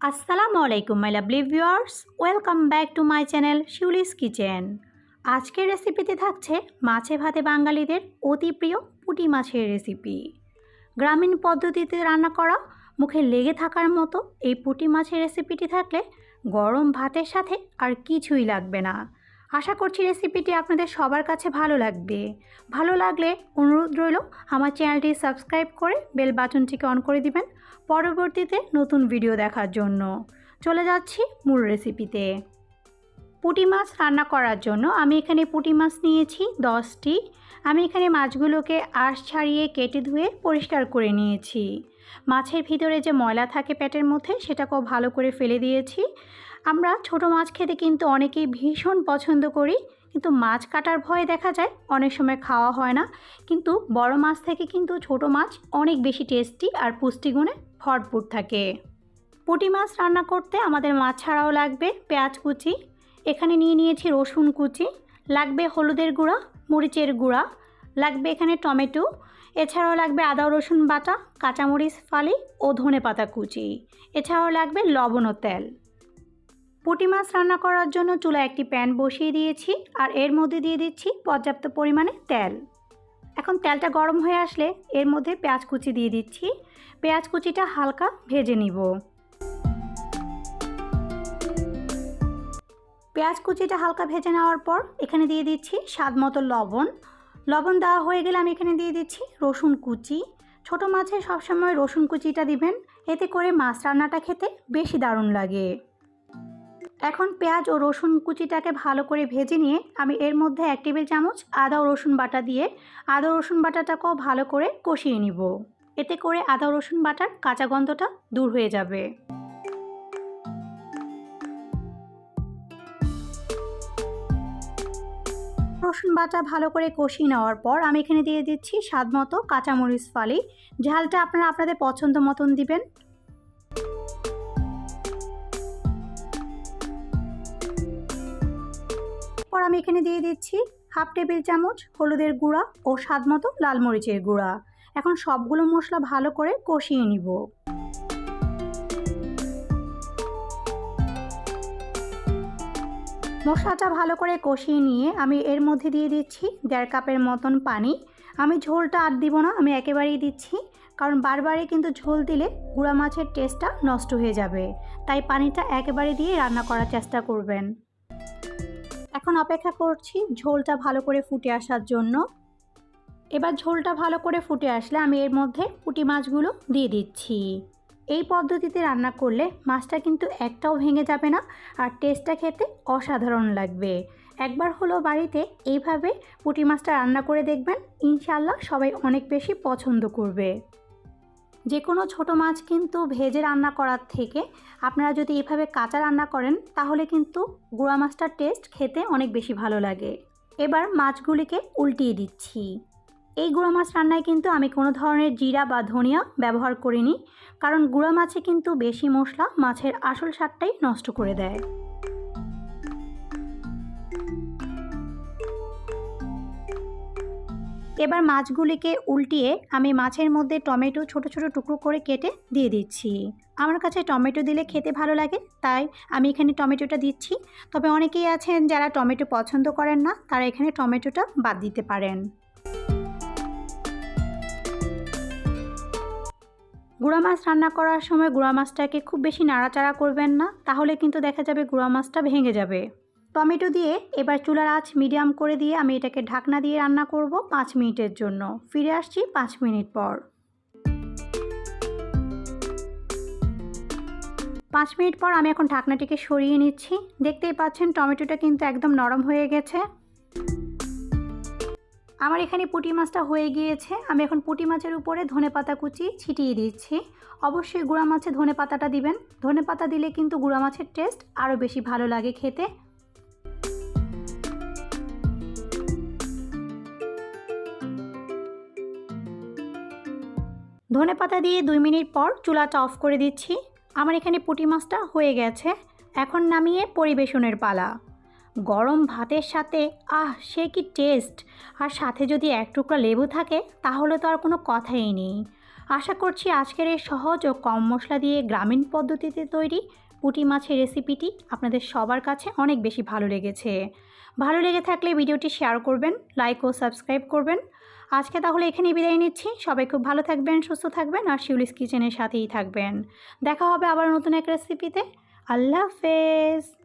আসসালামু আলাইকুম my lovely viewers, welcome back to my channel Shiuli's kitchen. আজকের রেসিপিতে থাকছে মাছে ভাতে বাঙালিদের অতি প্রিয় পুঁটি মাছের রেসিপি। গ্রামীণ পদ্ধতিতে রান্না করা, মুখে লেগে থাকার মতো এই পুঁটি মাছের রেসিপিটি থাকলে গরম ভাতের সাথে আর কিছুই লাগবে না। আশা করছি রেসিপিটি আপনাদের সবার কাছে ভালো লাগবে। ভালো লাগলে অনুরোধ রইল আমার চ্যানেলটি সাবস্ক্রাইব করে বেল বাটনটিকে অন করে দিবেন পরবর্তীতে নতুন ভিডিও দেখার জন্য। চলে যাচ্ছি মূল রেসিপিতে। পুঁটি মাছ রান্না করার জন্য আমি এখানে পুঁটি মাছ নিয়েছি 10টি। আমি এখানে মাছগুলোকে আঁশ ছাড়িয়ে কেটে ধুয়ে পরিষ্কার করে নিয়েছি। মাছের ভিতরে যে ময়লা থাকে পেটের মধ্যে সেটাকেও ভালো করে ফেলে দিয়েছি। আমরা ছোট মাছ খেতে কিন্তু অনেকেই ভীষণ পছন্দ করি, কিন্তু মাছ কাটার ভয়ে দেখা যায় অনেক সময় খাওয়া হয় না। কিন্তু বড় মাছ থেকে কিন্তু ছোট মাছ অনেক বেশি টেস্টি আর পুষ্টিগুণে ভরপুর থাকে। পুঁটি মাছ রান্না করতে আমাদের মাছ ছাড়াও লাগবে পেঁয়াজ কুচি, এখানে নিয়ে নিয়েছি রসুন কুচি, লাগবে হলুদের গুঁড়া, মরিচের গুঁড়া, লাগবে এখানে টমেটো, এছাড়াও লাগবে আদা রসুন বাটা, কাঁচামরিচ ফালি ও ধনেপাতা কুচি, এছাড়াও লাগবে লবণ ও তেল। পুঁটি মাছ রান্না করার জন্য চুলায় একটি প্যান বসিয়ে দিয়েছি আর এর মধ্যে দিয়ে দিচ্ছি পর্যাপ্ত পরিমাণে তেল। এখন তেলটা গরম হয়ে আসলে এর মধ্যে পেঁয়াজ কুচি দিয়ে দিচ্ছি। পেঁয়াজ কুচিটা হালকা ভেজে নিব। পেঁয়াজ কুচিটা হালকা ভেজে নেওয়ার পর এখানে দিয়ে দিচ্ছি স্বাদ মতো লবণ। লবণ দেওয়া হয়ে গেলে আমি এখানে দিয়ে দিচ্ছি রসুন কুচি। ছোট মাছে সবসময় রসুন কুচিটা দিবেন, এতে করে মাছ রান্নাটা খেতে বেশি দারুণ লাগে। এখন পেঁয়াজ ও রসুন কুচিটাকে ভালো করে ভেজে নিয়ে আমি এর মধ্যে 1 টেবিল চামচ আদা ও রসুন বাটা দিয়ে আদা রসুন বাটাটাকেও ভালো করে কষিয়ে নিব। এতে করে আদা রসুন বাটার কাঁচা গন্ধটা দূর হয়ে যাবে। রসুন বাটা ভালো করে কষিয়ে নেওয়ার পর আমি এখানে দিয়ে দিচ্ছি স্বাদ মতো কাঁচামরিচ ফালি। ঝালটা আপনারা আপনাদের পছন্দ মতন দিবেন। এরপর আমি এখানে দিয়ে দিচ্ছি 1/2 টেবিল চামচ হলুদের গুঁড়া ও স্বাদ মতো লাল মরিচের গুঁড়া। এখন সবগুলো মশলা ভালো করে কষিয়ে নিব। মশলাটা ভালো করে কষিয়ে নিয়ে আমি এর মধ্যে দিয়ে দিচ্ছি 1.5 কাপের মতন পানি। আমি ঝোলটা আর দিব না, আমি একেবারেই দিচ্ছি, কারণ বারবারই কিন্তু ঝোল দিলে গুঁড়া মাছের টেস্টটা নষ্ট হয়ে যাবে। তাই পানিটা একেবারে দিয়ে রান্না করার চেষ্টা করবেন। এখন অপেক্ষা করছি ঝোলটা ভালো করে ফুটে আসার জন্য। এবার ঝোলটা ভালো করে ফুটে আসলে আমি এর মধ্যে পুঁটি মাছগুলো দিয়ে দিচ্ছি। এই পদ্ধতিতে রান্না করলে মাছটা কিন্তু একটাও ভেঙে যাবে না আর টেস্টটা খেতে অসাধারণ লাগবে। একবার হলো বাড়িতে এইভাবে পুঁটি মাছটা রান্না করে দেখবেন, ইনশাআল্লাহ সবাই অনেক বেশি পছন্দ করবে। যে কোনো ছোট মাছ কিন্তু ভেজে রান্না করার থেকে আপনারা যদি এভাবে কাঁচা রান্না করেন তাহলে কিন্তু গুঁড়া মাছটার টেস্ট খেতে অনেক বেশি ভালো লাগে। এবার মাছগুলিকে উল্টিয়ে দিচ্ছি। এই গুঁড়া মাছ রান্নায় কিন্তু আমি কোনো ধরনের জিরা বা ধনিয়া ব্যবহার করিনি, কারণ গুঁড়া মাছে কিন্তু বেশি মশলা মাছের আসল স্বাদটাই নষ্ট করে দেয়। এবার মাছগুলিকে উল্টিয়ে আমি মাছের মধ্যে টমেটো ছোট ছোট টুকরো করে কেটে দিয়ে দিচ্ছি। আমার কাছে টমেটো দিলে খেতে ভালো লাগে, তাই আমি এখানে টমেটোটা দিচ্ছি। তবে অনেকেই আছেন যারা টমেটো পছন্দ করেন না, তারা এখানে টমেটোটা বাদ দিতে পারেন। গুঁড়া মাছ রান্না করার সময় গুঁড়া মাছটাকে খুব বেশি নাড়াচাড়া করবেন না, তাহলে কিন্তু দেখা যাবে গুঁড়া মাছটা ভেঙে যাবে। টমেটো দিয়ে এবার চুলার আঁচ মিডিয়াম করে দিয়ে আমি এটাকে ঢাকনা দিয়ে রান্না করব 5 মিনিটের জন্য। ফিরে আসছি 5 মিনিট পর। 5 মিনিট পর আমি এখন ঢাকনাটিকে সরিয়ে নিচ্ছি। দেখতেই পাচ্ছেন টমেটোটা কিন্তু একদম নরম হয়ে গেছে। আমার এখানে পুঁটি মাছটা হয়ে গিয়েছে। আমি এখন পুঁটি মাছের উপরে ধনেপাতা কুচি ছিটিয়ে দিচ্ছি। অবশ্যই গুঁড়া মাছে ধনেপাতাটা দিবেন, ধনেপাতা দিলে কিন্তু গুঁড়া মাছের টেস্ট আরও বেশি ভালো লাগে খেতে। ধনেপাতা দিয়ে 2 মিনিট পর চুলাটা অফ করে দিচ্ছি। আমার এখানে পুঁটি মাছটা হয়ে গেছে। এখন নামিয়ে পরিবেশনের পালা। গরম ভাতের সাথে সে কি টেস্ট! আর সাথে যদি 1 টুকরা লেবু থাকে তাহলে তো আর কোনো কথাই নেই। আশা করছি আজকের এই সহজ ও কম মশলা দিয়ে গ্রামীণ পদ্ধতিতে তৈরি পুঁটি মাছের রেসিপিটি আপনাদের সবার কাছে অনেক বেশি ভালো লেগেছে। ভালো লেগে থাকলে ভিডিওটি শেয়ার করবেন, লাইক ও সাবস্ক্রাইব করবেন। আজকে তাহলে এখানেই বিদায় নিচ্ছি। সবাই খুব ভালো থাকবেন, সুস্থ থাকবেন আর শিউলিস কিচেনের সাথেই থাকবেন। দেখা হবে আবার নতুন এক রেসিপিতে। আল্লাহ হাফেজ।